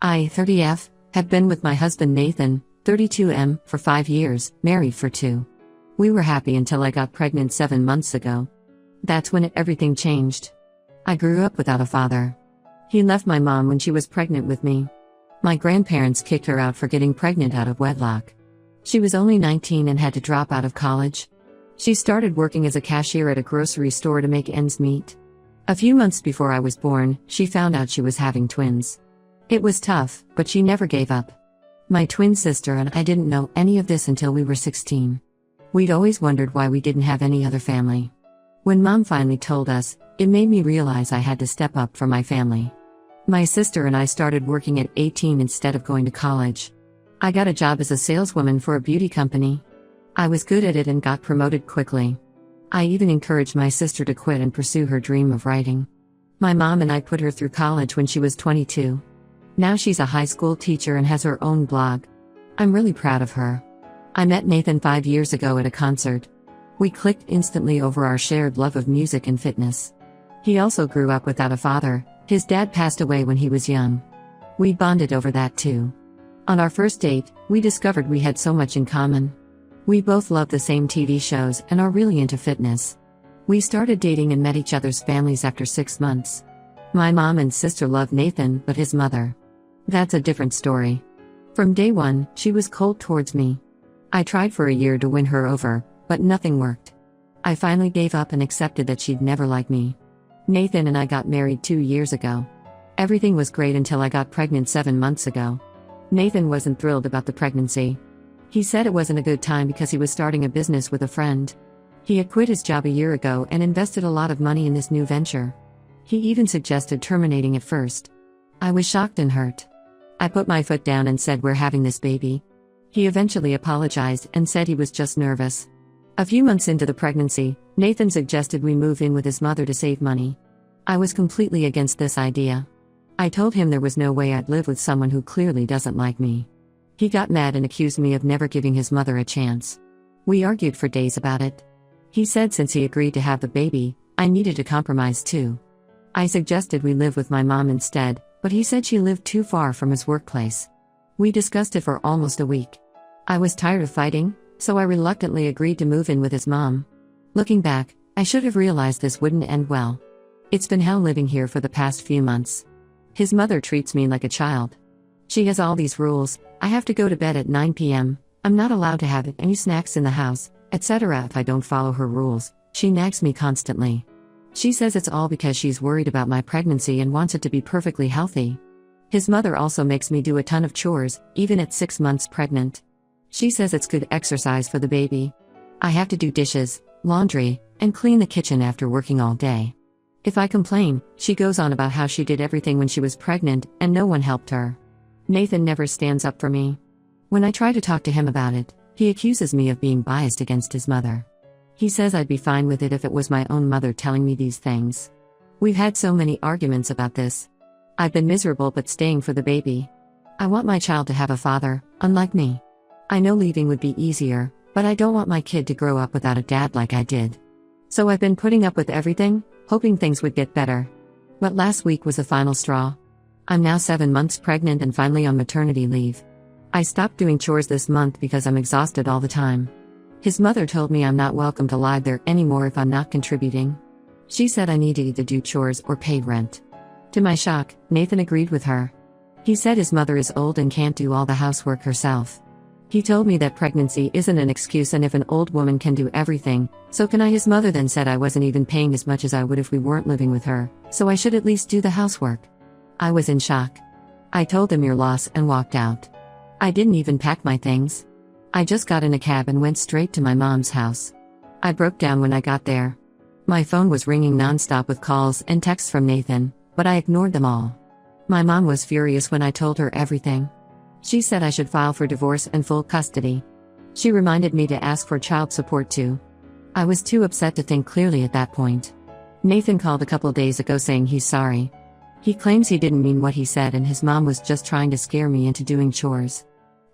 I, 30F, have been with my husband Nathan, 32M, for 5 years, married for 2. We were happy until I got pregnant 7 months ago. That's when everything changed. I grew up without a father. He left my mom when she was pregnant with me. My grandparents kicked her out for getting pregnant out of wedlock. She was only 19 and had to drop out of college. She started working as a cashier at a grocery store to make ends meet. A few months before I was born, she found out she was having twins. It was tough, but she never gave up. My twin sister and I didn't know any of this until we were 16. We'd always wondered why we didn't have any other family. When Mom finally told us, it made me realize I had to step up for my family. My sister and I started working at 18 instead of going to college. I got a job as a saleswoman for a beauty company. I was good at it and got promoted quickly. I even encouraged my sister to quit and pursue her dream of writing. My mom and I put her through college when she was 22. Now she's a high school teacher and has her own blog. I'm really proud of her. I met Nathan 5 years ago at a concert. We clicked instantly over our shared love of music and fitness. He also grew up without a father. His dad passed away when he was young. We bonded over that too. On our first date, we discovered we had so much in common. We both love the same TV shows and are really into fitness. We started dating and met each other's families after 6 months. My mom and sister love Nathan, but his mother. That's a different story. From day one, she was cold towards me. I tried for a year to win her over, but nothing worked. I finally gave up and accepted that she'd never like me. Nathan and I got married 2 years ago. Everything was great until I got pregnant 7 months ago. Nathan wasn't thrilled about the pregnancy. He said it wasn't a good time because he was starting a business with a friend. He had quit his job a year ago and invested a lot of money in this new venture. He even suggested terminating it first. I was shocked and hurt. I put my foot down and said we're having this baby. He eventually apologized and said he was just nervous. A few months into the pregnancy, Nathan suggested we move in with his mother to save money. I was completely against this idea. I told him there was no way I'd live with someone who clearly doesn't like me. He got mad and accused me of never giving his mother a chance. We argued for days about it. He said since he agreed to have the baby, I needed to compromise too. I suggested we live with my mom instead, but he said she lived too far from his workplace. We discussed it for almost a week. I was tired of fighting, so I reluctantly agreed to move in with his mom. Looking back, I should have realized this wouldn't end well. It's been hell living here for the past few months. His mother treats me like a child. She has all these rules. I have to go to bed at 9 p.m., I'm not allowed to have any snacks in the house, etc. If I don't follow her rules, she nags me constantly. She says it's all because she's worried about my pregnancy and wants it to be perfectly healthy. His mother also makes me do a ton of chores, even at 6 months pregnant. She says it's good exercise for the baby. I have to do dishes, laundry, and clean the kitchen after working all day. If I complain, she goes on about how she did everything when she was pregnant and no one helped her. Nathan never stands up for me. When I try to talk to him about it, he accuses me of being biased against his mother. He says I'd be fine with it if it was my own mother telling me these things. We've had so many arguments about this. I've been miserable but staying for the baby. I want my child to have a father, unlike me. I know leaving would be easier, but I don't want my kid to grow up without a dad like I did. So I've been putting up with everything, hoping things would get better. But last week was the final straw. I'm now 7 months pregnant and finally on maternity leave. I stopped doing chores this month because I'm exhausted all the time. His mother told me I'm not welcome to live there anymore if I'm not contributing. She said I need to either do chores or pay rent. To my shock, Nathan agreed with her. He said his mother is old and can't do all the housework herself. He told me that pregnancy isn't an excuse and if an old woman can do everything, so can I. His mother then said I wasn't even paying as much as I would if we weren't living with her, so I should at least do the housework. I was in shock. I told them your loss and walked out. I didn't even pack my things. I just got in a cab and went straight to my mom's house. I broke down when I got there. My phone was ringing nonstop with calls and texts from Nathan, but I ignored them all. My mom was furious when I told her everything. She said I should file for divorce and full custody. She reminded me to ask for child support too. I was too upset to think clearly at that point. Nathan called a couple days ago saying he's sorry. He claims he didn't mean what he said and his mom was just trying to scare me into doing chores.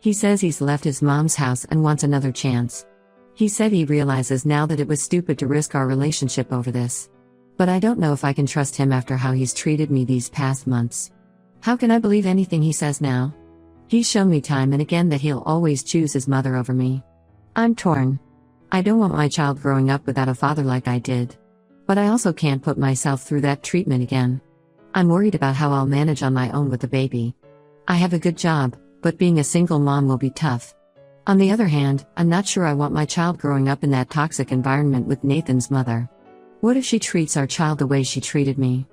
He says he's left his mom's house and wants another chance. He said he realizes now that it was stupid to risk our relationship over this. But I don't know if I can trust him after how he's treated me these past months. How can I believe anything he says now? He's shown me time and again that he'll always choose his mother over me. I'm torn. I don't want my child growing up without a father like I did. But I also can't put myself through that treatment again. I'm worried about how I'll manage on my own with the baby. I have a good job, but being a single mom will be tough. On the other hand, I'm not sure I want my child growing up in that toxic environment with Nathan's mother. What if she treats our child the way she treated me?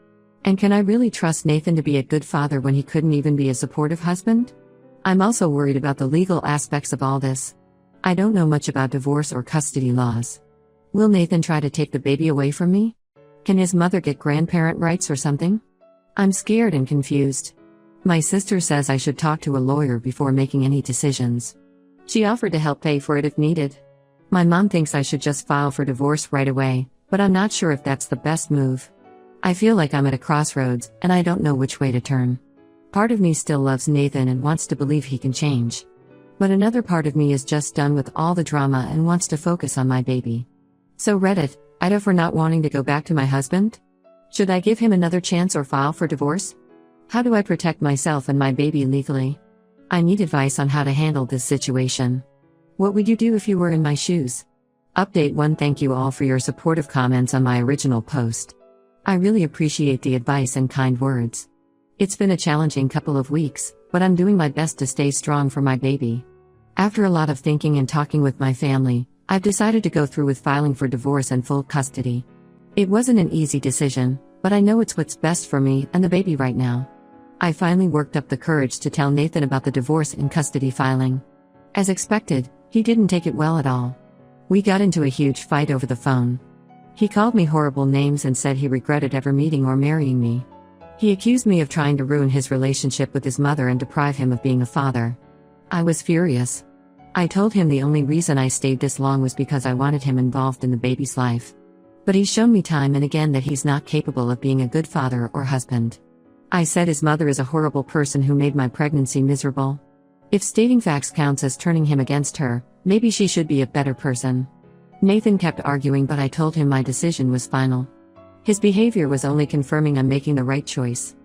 And can I really trust Nathan to be a good father when he couldn't even be a supportive husband? I'm also worried about the legal aspects of all this. I don't know much about divorce or custody laws. Will Nathan try to take the baby away from me? Can his mother get grandparent rights or something? I'm scared and confused. My sister says I should talk to a lawyer before making any decisions. She offered to help pay for it if needed. My mom thinks I should just file for divorce right away, but I'm not sure if that's the best move. I feel like I'm at a crossroads, and I don't know which way to turn. Part of me still loves Nathan and wants to believe he can change. But another part of me is just done with all the drama and wants to focus on my baby. So Reddit, Ida for not wanting to go back to my husband? Should I give him another chance or file for divorce? How do I protect myself and my baby legally? I need advice on how to handle this situation. What would you do if you were in my shoes? Update 1. Thank you all for your supportive comments on my original post. I really appreciate the advice and kind words. It's been a challenging couple of weeks, but I'm doing my best to stay strong for my baby. After a lot of thinking and talking with my family, I've decided to go through with filing for divorce and full custody. It wasn't an easy decision, but I know it's what's best for me and the baby right now. I finally worked up the courage to tell Nathan about the divorce and custody filing. As expected, he didn't take it well at all. We got into a huge fight over the phone. He called me horrible names and said he regretted ever meeting or marrying me. He accused me of trying to ruin his relationship with his mother and deprive him of being a father. I was furious. I told him the only reason I stayed this long was because I wanted him involved in the baby's life. But he's shown me time and again that he's not capable of being a good father or husband. I said his mother is a horrible person who made my pregnancy miserable. If stating facts counts as turning him against her, maybe she should be a better person. Nathan kept arguing, but I told him my decision was final. His behavior was only confirming I'm making the right choice.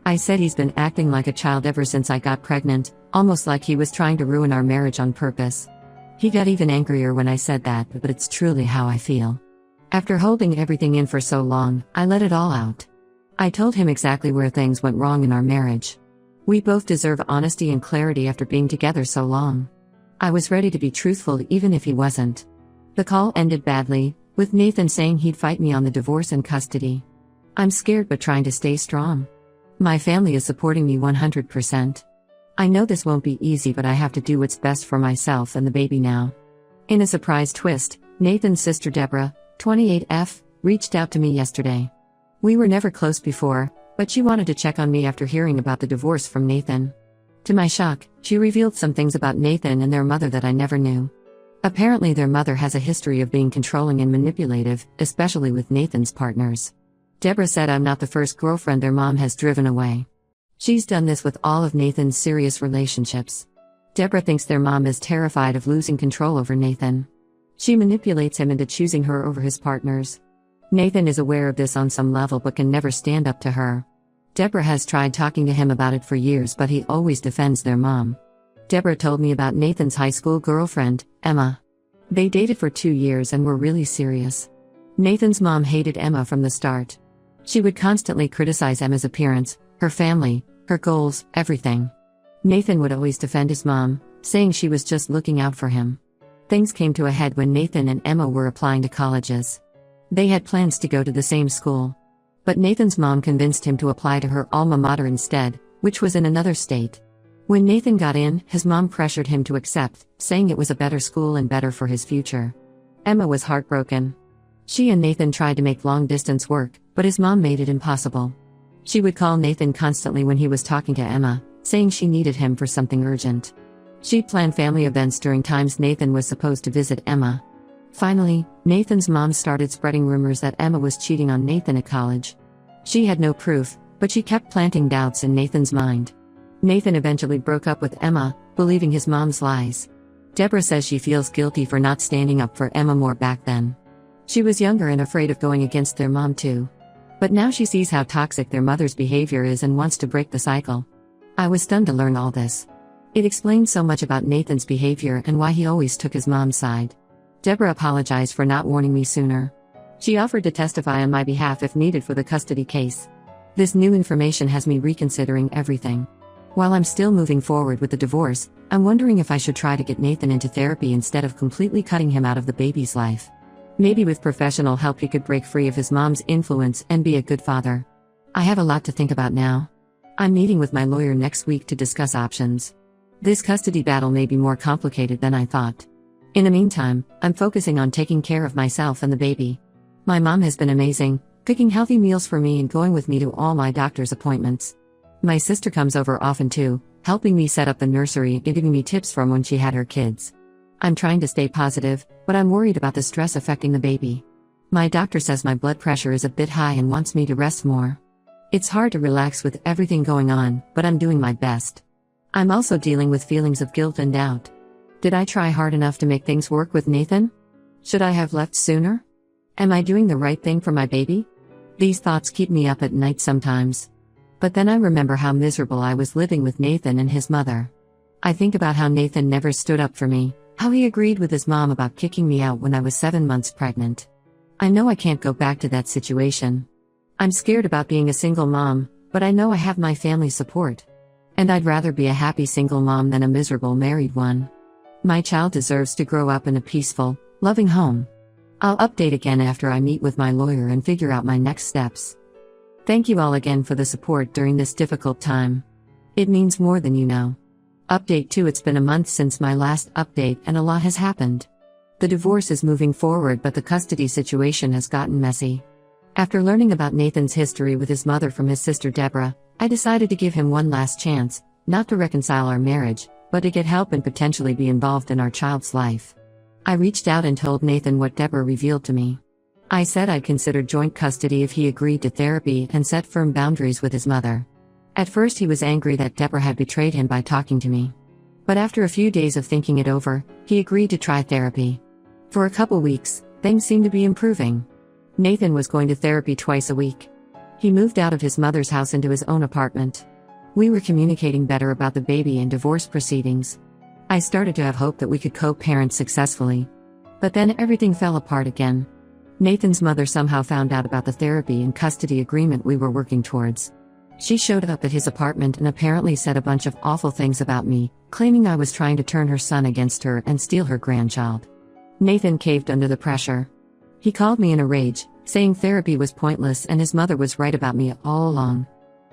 I said he's been acting like a child ever since I got pregnant, almost like he was trying to ruin our marriage on purpose. He got even angrier when I said that, but it's truly how I feel. After holding everything in for so long, I let it all out. I told him exactly where things went wrong in our marriage. We both deserve honesty and clarity after being together so long. I was ready to be truthful even if he wasn't. The call ended badly, with Nathan saying he'd fight me on the divorce and custody. I'm scared but trying to stay strong. My family is supporting me 100%. I know this won't be easy, but I have to do what's best for myself and the baby now. In a surprise twist, Nathan's sister Deborah, 28F, reached out to me yesterday. We were never close before, but she wanted to check on me after hearing about the divorce from Nathan. To my shock, she revealed some things about Nathan and their mother that I never knew. Apparently their mother has a history of being controlling and manipulative, especially with Nathan's partners. Deborah said I'm not the first girlfriend their mom has driven away. She's done this with all of Nathan's serious relationships. Deborah thinks their mom is terrified of losing control over Nathan. She manipulates him into choosing her over his partners. Nathan is aware of this on some level but can never stand up to her. Deborah has tried talking to him about it for years, but he always defends their mom. Deborah told me about Nathan's high school girlfriend, Emma. They dated for 2 years and were really serious. Nathan's mom hated Emma from the start. She would constantly criticize Emma's appearance, her family, her goals, everything. Nathan would always defend his mom, saying she was just looking out for him. Things came to a head when Nathan and Emma were applying to colleges. They had plans to go to the same school. But Nathan's mom convinced him to apply to her alma mater instead, which was in another state. When Nathan got in, his mom pressured him to accept, saying it was a better school and better for his future. Emma was heartbroken. She and Nathan tried to make long-distance work, but his mom made it impossible. She would call Nathan constantly when he was talking to Emma, saying she needed him for something urgent. She'd plan family events during times Nathan was supposed to visit Emma. Finally, Nathan's mom started spreading rumors that Emma was cheating on Nathan at college. She had no proof, but she kept planting doubts in Nathan's mind. Nathan eventually broke up with Emma, believing his mom's lies. Deborah says she feels guilty for not standing up for Emma more back then. She was younger and afraid of going against their mom too. But now she sees how toxic their mother's behavior is and wants to break the cycle. I was stunned to learn all this. It explained so much about Nathan's behavior and why he always took his mom's side. Deborah apologized for not warning me sooner. She offered to testify on my behalf if needed for the custody case. This new information has me reconsidering everything. While I'm still moving forward with the divorce, I'm wondering if I should try to get Nathan into therapy instead of completely cutting him out of the baby's life. Maybe with professional help he could break free of his mom's influence and be a good father. I have a lot to think about now. I'm meeting with my lawyer next week to discuss options. This custody battle may be more complicated than I thought. In the meantime, I'm focusing on taking care of myself and the baby. My mom has been amazing, cooking healthy meals for me and going with me to all my doctor's appointments. My sister comes over often too, helping me set up the nursery and giving me tips from when she had her kids. I'm trying to stay positive, but I'm worried about the stress affecting the baby. My doctor says my blood pressure is a bit high and wants me to rest more. It's hard to relax with everything going on, but I'm doing my best. I'm also dealing with feelings of guilt and doubt. Did I try hard enough to make things work with Nathan? Should I have left sooner? Am I doing the right thing for my baby? These thoughts keep me up at night sometimes. But then I remember how miserable I was living with Nathan and his mother. I think about how Nathan never stood up for me, how he agreed with his mom about kicking me out when I was 7 months pregnant. I know I can't go back to that situation. I'm scared about being a single mom, but I know I have my family's support. And I'd rather be a happy single mom than a miserable married one. My child deserves to grow up in a peaceful, loving home. I'll update again after I meet with my lawyer and figure out my next steps. Thank you all again for the support during this difficult time. It means more than you know. Update 2: It's been a month since my last update and a lot has happened. The divorce is moving forward, but the custody situation has gotten messy. After learning about Nathan's history with his mother from his sister Deborah, I decided to give him one last chance, not to reconcile our marriage, but to get help and potentially be involved in our child's life. I reached out and told Nathan what Deborah revealed to me. I said I'd consider joint custody if he agreed to therapy and set firm boundaries with his mother. At first he was angry that Deborah had betrayed him by talking to me. But after a few days of thinking it over, he agreed to try therapy. For a couple weeks, things seemed to be improving. Nathan was going to therapy twice a week. He moved out of his mother's house into his own apartment. We were communicating better about the baby and divorce proceedings. I started to have hope that we could co-parent successfully. But then everything fell apart again. Nathan's mother somehow found out about the therapy and custody agreement we were working towards. She showed up at his apartment and apparently said a bunch of awful things about me, claiming I was trying to turn her son against her and steal her grandchild. Nathan caved under the pressure. He called me in a rage, saying therapy was pointless and his mother was right about me all along.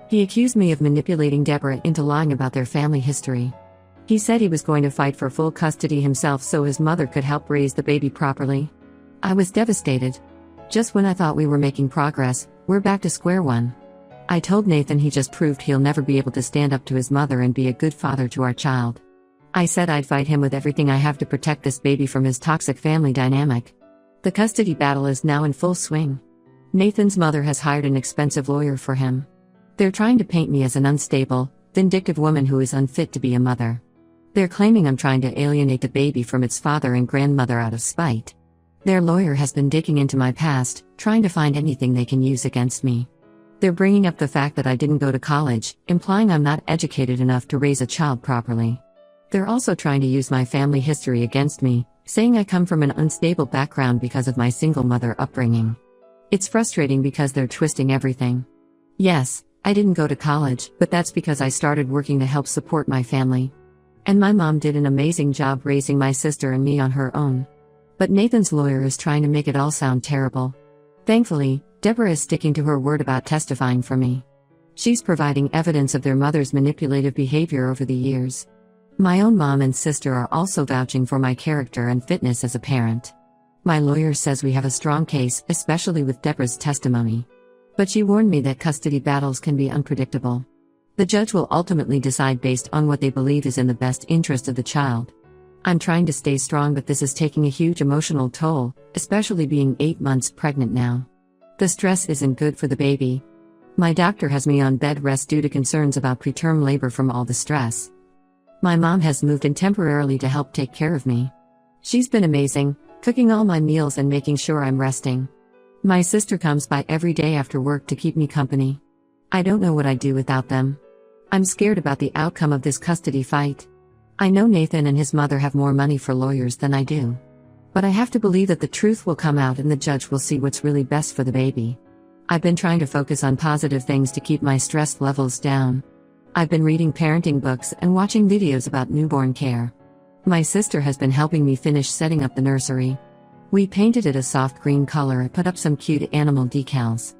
He accused me of manipulating Deborah into lying about their family history. He said he was going to fight for full custody himself so his mother could help raise the baby properly. I was devastated. Just when I thought we were making progress, we're back to square one. I told Nathan he just proved he'll never be able to stand up to his mother and be a good father to our child. I said I'd fight him with everything I have to protect this baby from his toxic family dynamic. The custody battle is now in full swing. Nathan's mother has hired an expensive lawyer for him. They're trying to paint me as an unstable, vindictive woman who is unfit to be a mother. They're claiming I'm trying to alienate the baby from its father and grandmother out of spite. Their lawyer has been digging into my past, trying to find anything they can use against me. They're bringing up the fact that I didn't go to college, implying I'm not educated enough to raise a child properly. They're also trying to use my family history against me, saying I come from an unstable background because of my single mother upbringing. It's frustrating because they're twisting everything. Yes, I didn't go to college, but that's because I started working to help support my family. And my mom did an amazing job raising my sister and me on her own. But Nathan's lawyer is trying to make it all sound terrible. Thankfully, Deborah is sticking to her word about testifying for me. She's providing evidence of their mother's manipulative behavior over the years. My own mom and sister are also vouching for my character and fitness as a parent. My lawyer says we have a strong case, especially with Deborah's testimony. But she warned me that custody battles can be unpredictable. The judge will ultimately decide based on what they believe is in the best interest of the child. I'm trying to stay strong, but this is taking a huge emotional toll, especially being 8 months pregnant now. The stress isn't good for the baby. My doctor has me on bed rest due to concerns about preterm labor from all the stress. My mom has moved in temporarily to help take care of me. She's been amazing, cooking all my meals and making sure I'm resting. My sister comes by every day after work to keep me company. I don't know what I'd do without them. I'm scared about the outcome of this custody fight. I know Nathan and his mother have more money for lawyers than I do. But I have to believe that the truth will come out and the judge will see what's really best for the baby. I've been trying to focus on positive things to keep my stress levels down. I've been reading parenting books and watching videos about newborn care. My sister has been helping me finish setting up the nursery. We painted it a soft green color and put up some cute animal decals.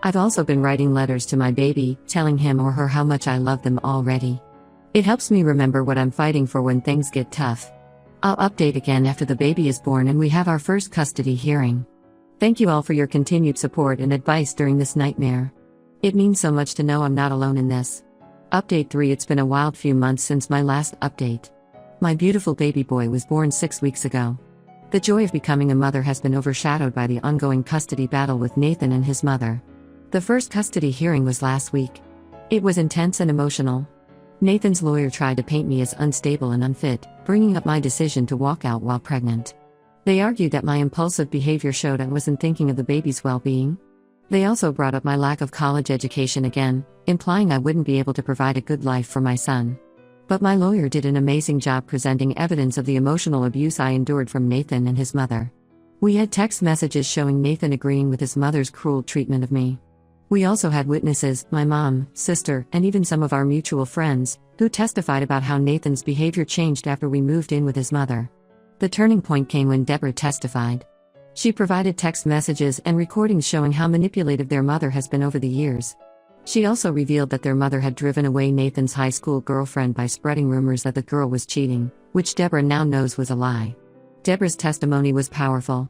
I've also been writing letters to my baby, telling him or her how much I love them already. It helps me remember what I'm fighting for when things get tough. I'll update again after the baby is born and we have our first custody hearing. Thank you all for your continued support and advice during this nightmare. It means so much to know I'm not alone in this. Update 3. It's been a wild few months since my last update. My beautiful baby boy was born 6 weeks ago. The joy of becoming a mother has been overshadowed by the ongoing custody battle with Nathan and his mother. The first custody hearing was last week. It was intense and emotional. Nathan's lawyer tried to paint me as unstable and unfit, bringing up my decision to walk out while pregnant. They argued that my impulsive behavior showed I wasn't thinking of the baby's well-being. They also brought up my lack of college education again, implying I wouldn't be able to provide a good life for my son. But my lawyer did an amazing job presenting evidence of the emotional abuse I endured from Nathan and his mother. We had text messages showing Nathan agreeing with his mother's cruel treatment of me. We also had witnesses, my mom, sister, and even some of our mutual friends, who testified about how Nathan's behavior changed after we moved in with his mother. The turning point came when Deborah testified. She provided text messages and recordings showing how manipulative their mother has been over the years. She also revealed that their mother had driven away Nathan's high school girlfriend by spreading rumors that the girl was cheating, which Deborah now knows was a lie. Deborah's testimony was powerful.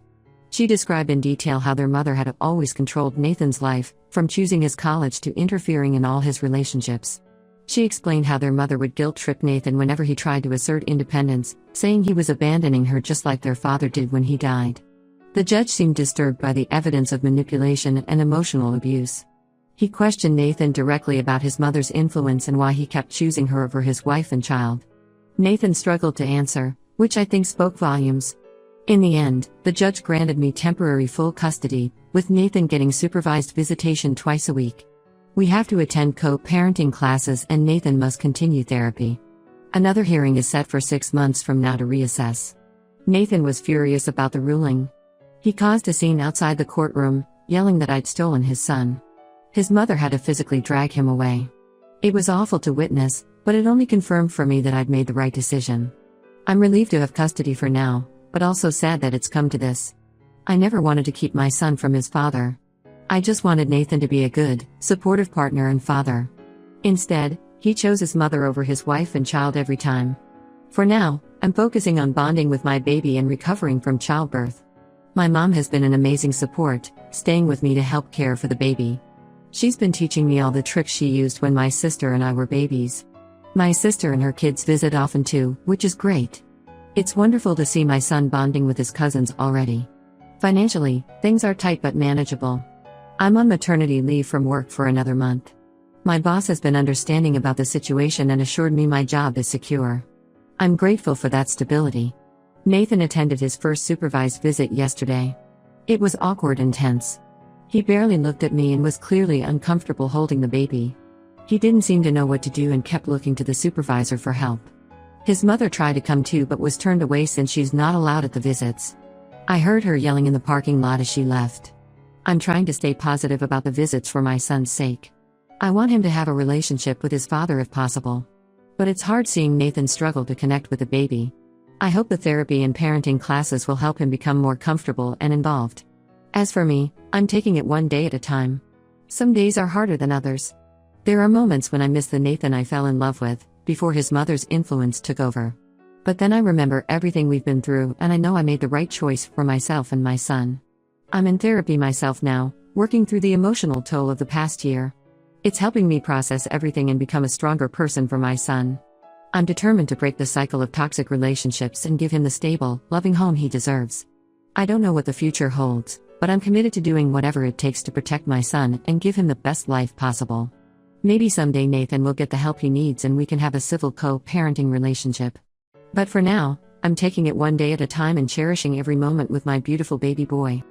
She described in detail how their mother had always controlled Nathan's life, from choosing his college to interfering in all his relationships. She explained how their mother would guilt-trip Nathan whenever he tried to assert independence, saying he was abandoning her just like their father did when he died. The judge seemed disturbed by the evidence of manipulation and emotional abuse. He questioned Nathan directly about his mother's influence and why he kept choosing her over his wife and child. Nathan struggled to answer, which I think spoke volumes. In the end, the judge granted me temporary full custody, with Nathan getting supervised visitation twice a week. We have to attend co-parenting classes and Nathan must continue therapy. Another hearing is set for 6 months from now to reassess. Nathan was furious about the ruling. He caused a scene outside the courtroom, yelling that I'd stolen his son. His mother had to physically drag him away. It was awful to witness, but it only confirmed for me that I'd made the right decision. I'm relieved to have custody for now, but also sad that it's come to this. I never wanted to keep my son from his father. I just wanted Nathan to be a good, supportive partner and father. Instead, he chose his mother over his wife and child every time. For now, I'm focusing on bonding with my baby and recovering from childbirth. My mom has been an amazing support, staying with me to help care for the baby. She's been teaching me all the tricks she used when my sister and I were babies. My sister and her kids visit often too, which is great. It's wonderful to see my son bonding with his cousins already. Financially, things are tight but manageable. I'm on maternity leave from work for another month. My boss has been understanding about the situation and assured me my job is secure. I'm grateful for that stability. Nathan attended his first supervised visit yesterday. It was awkward and tense. He barely looked at me and was clearly uncomfortable holding the baby. He didn't seem to know what to do and kept looking to the supervisor for help. His mother tried to come too but was turned away since she's not allowed at the visits. I heard her yelling in the parking lot as she left. I'm trying to stay positive about the visits for my son's sake. I want him to have a relationship with his father if possible. But it's hard seeing Nathan struggle to connect with the baby. I hope the therapy and parenting classes will help him become more comfortable and involved. As for me, I'm taking it one day at a time. Some days are harder than others. There are moments when I miss the Nathan I fell in love with, before his mother's influence took over. But then I remember everything we've been through and I know I made the right choice for myself and my son. I'm in therapy myself now, working through the emotional toll of the past year. It's helping me process everything and become a stronger person for my son. I'm determined to break the cycle of toxic relationships and give him the stable, loving home he deserves. I don't know what the future holds, but I'm committed to doing whatever it takes to protect my son and give him the best life possible. Maybe someday Nathan will get the help he needs and we can have a civil co-parenting relationship. But for now, I'm taking it one day at a time and cherishing every moment with my beautiful baby boy.